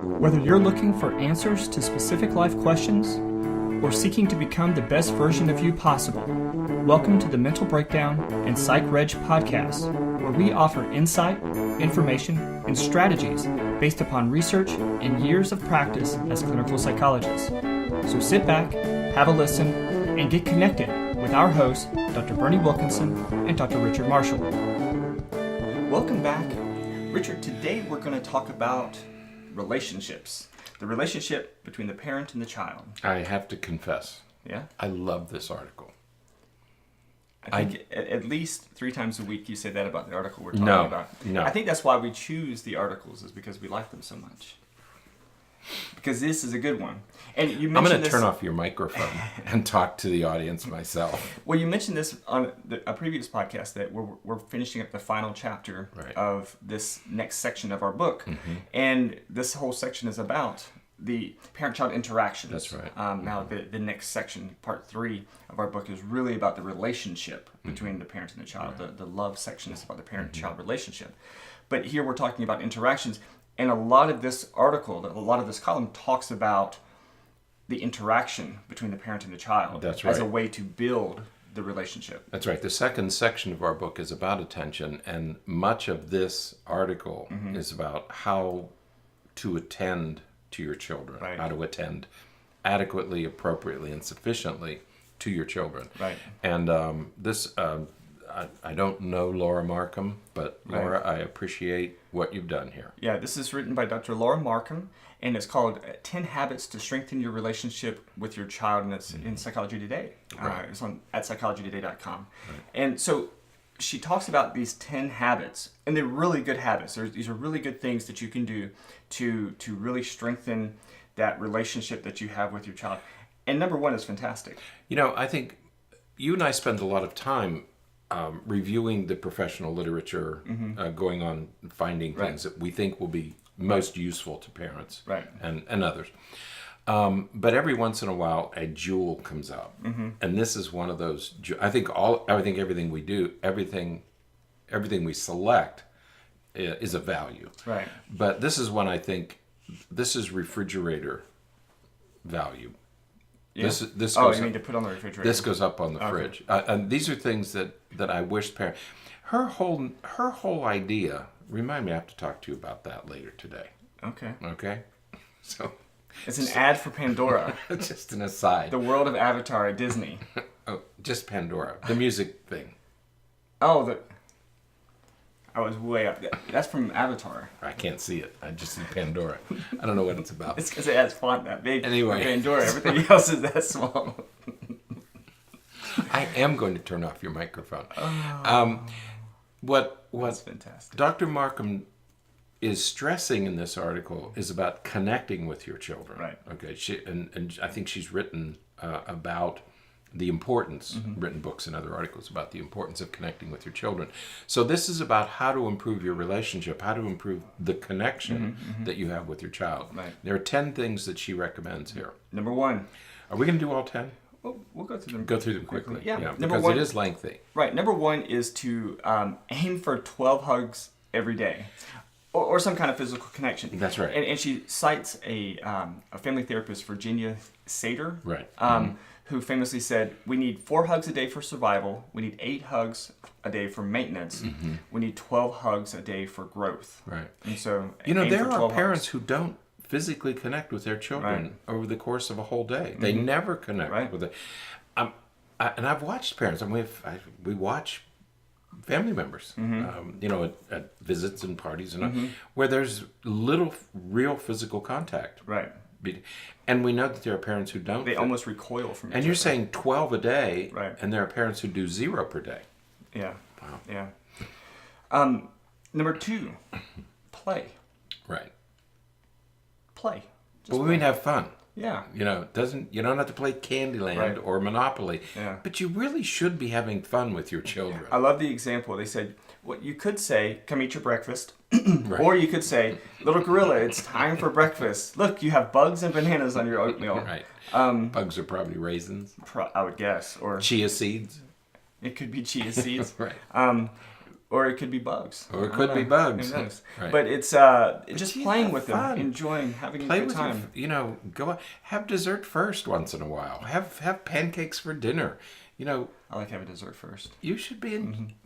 Whether you're looking for answers to specific life questions or seeking to become the best version of you possible, welcome to the Mental Breakdown and Psychreg podcast, where we offer insight, information, and strategies based upon research and years of practice as clinical psychologists. So sit back, have a listen, and get connected with our hosts, Dr. Berney Wilkinson and Dr. Richard Marshall. Welcome back. Richard, today we're going to talk about relationships. The relationship between the parent and the child. I have to confess. Yeah? I love this article. I think at least 3 times a week you say that about the article we're talking about. No. I think that's why we choose the articles, is because we like them so much. Because this is a good one. And you mentioned I'm going to turn off your microphone and talk to the audience myself. Well, you mentioned this on a previous podcast that we're finishing up the final chapter of this next section of our book. Mm-hmm. And this whole section is about the parent-child interactions. That's right. Now, the next section, part 3 of our book, is really about the relationship between the parent and the child. Right. The love section is about the parent-child relationship. But here we're talking about interactions. And a lot of this article, a lot of this column talks about the interaction between the parent and the child. That's right. As a way to build the relationship. That's right. The second section of our book is about attention, and much of this article is about how to attend to your children, how to attend adequately, appropriately, and sufficiently to your children. Right. And I don't know Laura Markham, but Laura, I appreciate what you've done here. Yeah, this is written by Dr. Laura Markham, and it's called 10 Habits to Strengthen Your Relationship with Your Child, and it's in Psychology Today. It's at psychologytoday.com. Right. And so she talks about these 10 habits, and they're really good habits. These are really good things that you can do to really strengthen that relationship that you have with your child. And number 1 is fantastic. You know, I think you and I spend a lot of time reviewing the professional literature, going on finding things that we think will be most useful to parents and others. But every once in a while, a jewel comes out, and this is one of those. I think everything we do, everything we select, is a value. Right. But this is one I think. This is refrigerator value. Yeah. This you goes mean to put on the refrigerator? This goes up on the fridge, and these are things that I wish parents. Her whole idea. Remind me, I have to talk to you about that later today. Okay. So it's an ad for Pandora. Just an aside. The world of Avatar at Disney. Oh, just Pandora. The music thing. Oh, I was way up. That's from Avatar. I can't see it. I just see Pandora. I don't know what it's about. It's because it has font that big. Anyway. Pandora. Everything else is that small. I am going to turn off your microphone. That's fantastic. Dr. Markham is stressing in this article is about connecting with your children. Right. Okay. And I think she's written about the importance, written books and other articles about the importance of connecting with your children. So this is about how to improve your relationship, how to improve the connection that you have with your child. Right. There are 10 things that she recommends here. Number 1. Are we going to do all 10? We'll go through them. Go through them quickly. Yeah. Because it is lengthy. Right. Number 1 is to aim for 12 hugs every day. Or some kind of physical connection. That's right. And she cites a family therapist, Virginia Sater. Right. Who famously said, we need 4 hugs a day for survival, we need 8 hugs a day for maintenance, we need 12 hugs a day for growth. Right. And so, there are parents who don't physically connect with their children over the course of a whole day. They never connect with it. And I've watched parents, and we watch family members, at visits and parties, and where there's little real physical contact. Right. And we know that there are parents who don't. They almost recoil from each other. And you're saying 12 a day, and there are parents who do 0 per day. Yeah. Wow. Yeah. Number 2, play. Right. Play. But we mean have fun. Yeah. You don't have to play Candyland or Monopoly. Yeah. But you really should be having fun with your children. I love the example. They said, what you could say, come eat your breakfast. Or you could say, little gorilla, it's time for breakfast. Look, you have bugs and bananas on your oatmeal. Right. Bugs are probably raisins. I would guess. Or chia seeds. It could be chia seeds. Right. Or it could be bugs. Or it could be bugs. Who knows? Right. But it's just playing with them, enjoying, having a good time. Go out, have dessert first once in a while. Have pancakes for dinner. I like having dessert first. You should be,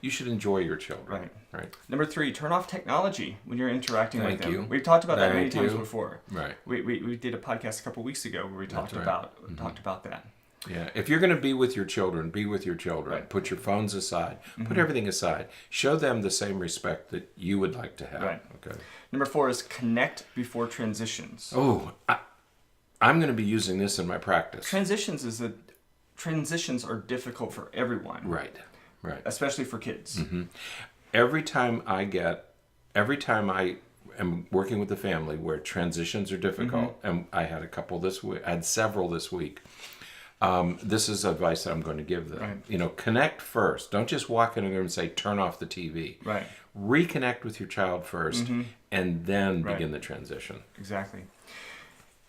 you should enjoy your children. Right. Number 3, turn off technology when you're interacting with them. You. We've talked about that many times before. Right. We did a podcast a couple weeks ago where we talked about that. Yeah. If you're going to be with your children, be with your children. Right. Put your phones aside. Put everything aside. Show them the same respect that you would like to have. Right. Okay. Number 4 is connect before transitions. Oh, I'm going to be using this in my practice. Transitions are difficult for everyone. Right. Especially for kids. Mm-hmm. Every time I am working with a family where transitions are difficult, and I had a couple this week, I had several this week. This is advice that I'm going to give them. Right. Connect first. Don't just walk in there and say, turn off the TV. Right. Reconnect with your child first, and then begin the transition. Exactly.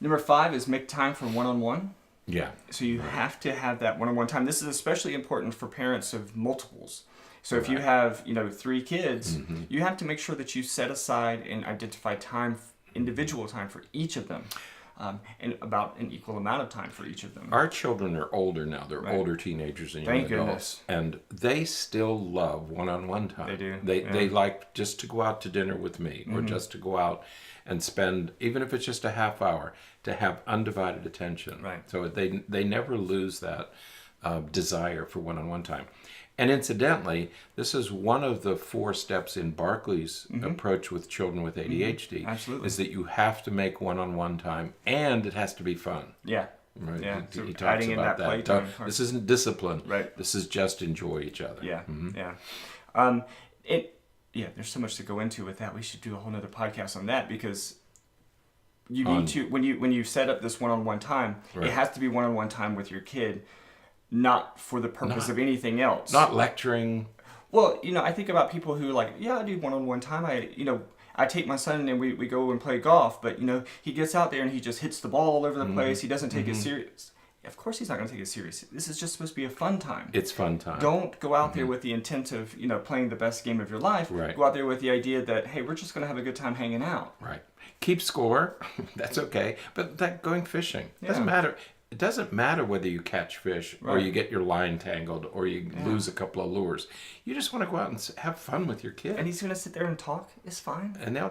Number 5 is make time for one-on-one. Yeah. So you have to have that one-on-one time. This is especially important for parents of multiples. So if you have, 3 kids, you have to make sure that you set aside and identify time, individual time for each of them. And about an equal amount of time for each of them. Our children are older now. They're older teenagers and young Thank adults. Goodness. And they still love one-on-one time. They do. They like just to go out to dinner with me or just to go out and spend, even if it's just a half hour, to have undivided attention. Right. So they never lose that desire for one-on-one time. And incidentally, this is one of the 4 steps in Barclay's approach with children with ADHD. Absolutely. Is that you have to make one-on-one time, and it has to be fun. Yeah. Right. Yeah. He talks adding about in that playtime. This isn't discipline. Right. This is just enjoy each other. Yeah. Yeah. There's so much to go into with that. We should do a whole nother podcast on that because you need to when you set up this one-on-one time, it has to be one-on-one time with your kid. Not for the purpose of anything else. Not lecturing. Well, I think about people who I do one-on-one time. I take my son and we go and play golf, but he gets out there and he just hits the ball all over the place. He doesn't take it serious. Of course he's not going to take it serious. This is just supposed to be a fun time. It's fun time. Don't go out there with the intent of, playing the best game of your life. Right. Go out there with the idea that, hey, we're just going to have a good time hanging out. Right. Keep score. That's okay. But going fishing. Doesn't matter. It doesn't matter whether you catch fish or you get your line tangled or you lose a couple of lures. You just want to go out and have fun with your kid. And he's going to sit there and talk. It's fine. And they're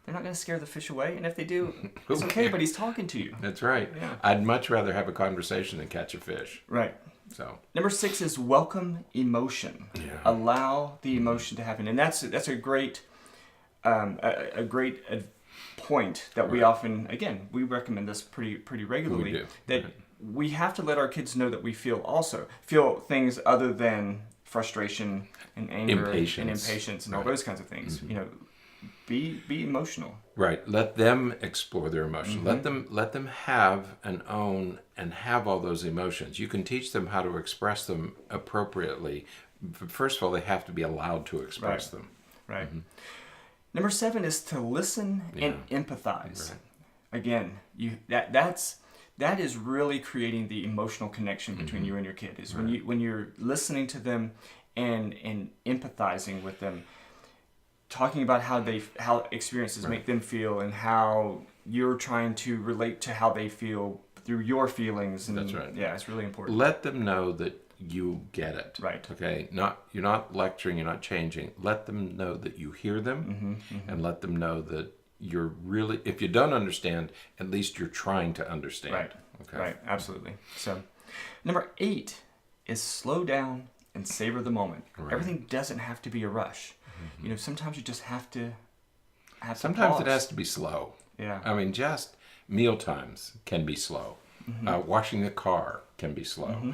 not going to scare the fish away. And if they do, it's okay, but he's talking to you. That's right. Yeah. I'd much rather have a conversation than catch a fish. Right. So number 6 is welcome emotion. Yeah. Allow the emotion to happen. And that's a great point that we often, again, we recommend this pretty regularly. We do. That we have to let our kids know that we feel things other than frustration and anger and impatience and all those kinds of things. Be emotional. Right. Let them explore their emotions. Let them have and own and have all those emotions. You can teach them how to express them appropriately. First of all, they have to be allowed to express them. Right. Number 7 is to listen and empathize. Right. Again, that is really creating the emotional connection between you and your kid. Is when you're listening to them and empathizing with them, talking about how experiences make them feel and how you're trying to relate to how they feel through your feelings. And, that's right. Yeah, it's really important. Let them know that you get it. Right. Okay. You're not lecturing. You're not changing. Let them know that you hear them, and let them know that you're really. If you don't understand, at least you're trying to understand. Right. Okay. Right. Absolutely. So, number 8 is slow down and savor the moment. Right. Everything doesn't have to be a rush. Sometimes you just have to. Sometimes it has to be slow. Yeah. I mean, just meal times can be slow. Washing the car can be slow.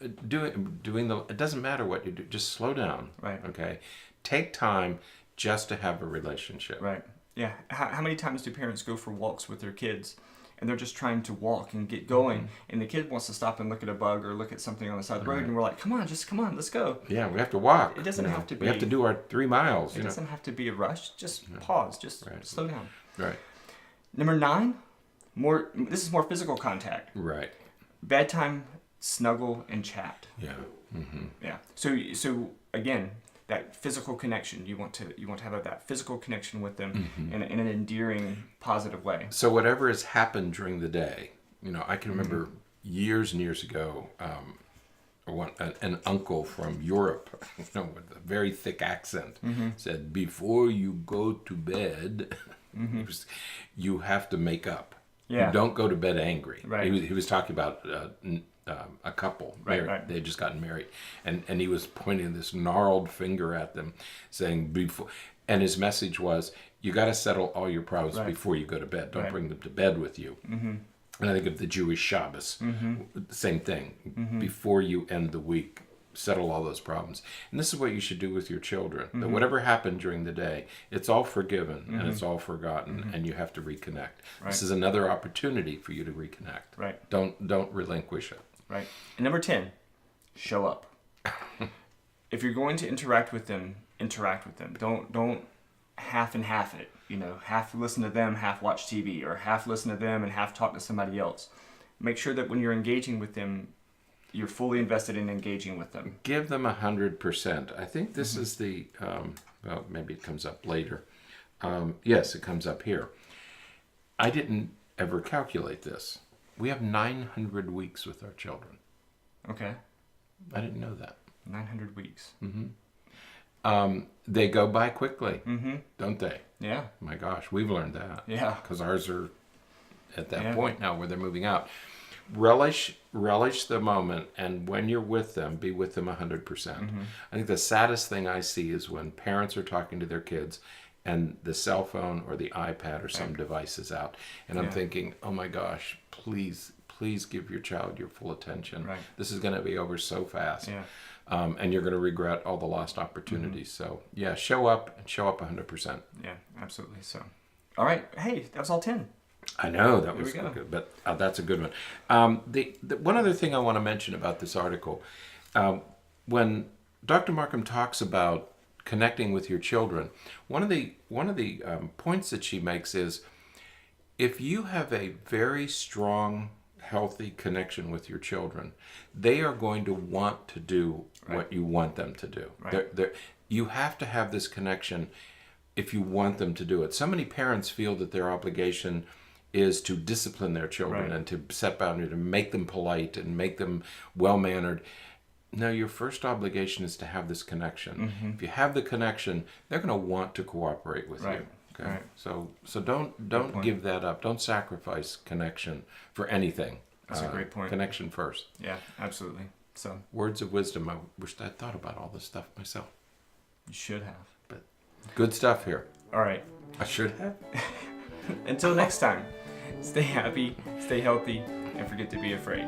It doesn't matter what you do. Just slow down. Right. Okay. Take time just to have a relationship. Right. Yeah. How many times do parents go for walks with their kids, and they're just trying to walk and get going, and the kid wants to stop and look at a bug or look at something on the side of the road, and we're like, come on, let's go. Yeah, we have to walk. It doesn't have to be. We have to do our 3 miles. It doesn't have to be a rush. Just pause. Just slow down. Right. Number 9. This is more physical contact. Right. Bedtime, snuggle, and chat. Yeah. Yeah. So again, that physical connection. You want to have that physical connection with them in an endearing, positive way. So whatever has happened during the day, I can remember years and years ago, an uncle from Europe, with a very thick accent, said, "Before you go to bed, you have to make up. Yeah. You don't go to bed angry." Right. He was talking about a couple. Right. They had just gotten married, and he was pointing this gnarled finger at them, saying, "Before." And his message was, "You got to settle all your problems before you go to bed. Don't bring them to bed with you." And I think of the Jewish Shabbos, same thing. Before you end the week, settle all those problems. And this is what you should do with your children. That whatever happened during the day, it's all forgiven and it's all forgotten, and you have to reconnect. This is another opportunity for you to reconnect. Right. Don't relinquish it. Right. And number 10, show up. If you're going to interact with them, interact with them. Don't half and half it. Half listen to them, half watch TV, or half listen to them and half talk to somebody else. Make sure that when you're engaging with them, you're fully invested in engaging with them. Give them 100%. I think this is the, well, maybe it comes up later. Yes, it comes up here. I didn't ever calculate this. We have 900 weeks with our children. Okay. I didn't know that. 900 weeks. They go by quickly, don't they? Yeah. My gosh, we've learned that. Yeah. Because ours are at that point now where they're moving out. Relish the moment, and when you're with them, be with them 100%. I think the saddest thing I see is when parents are talking to their kids and the cell phone or the iPad or some device is out. And I'm thinking, oh my gosh, please give your child your full attention. Right. This is going to be over so fast. Yeah. And you're going to regret all the lost opportunities. So, show up 100%. Yeah, absolutely. So, all right. Hey, that was all 10. I know, that was good, but that's a good one. The one other thing I want to mention about this article, when Dr. Markham talks about connecting with your children, one of the points that she makes is, if you have a very strong, healthy connection with your children, they are going to want to do what you want them to do. Right. You have to have this connection if you want them to do it. So many parents feel that their obligation is to discipline their children and to set boundaries, to make them polite and make them well-mannered. No, your first obligation is to have this connection. If you have the connection, they're going to want to cooperate with you. Okay, so don't give that up. Don't sacrifice connection for anything. That's a great point. Connection first. Yeah, absolutely. So words of wisdom. I wish I'd thought about all this stuff myself. You should have. But good stuff here. All right. I should have. Until next time, stay happy, stay healthy, and forget to be afraid.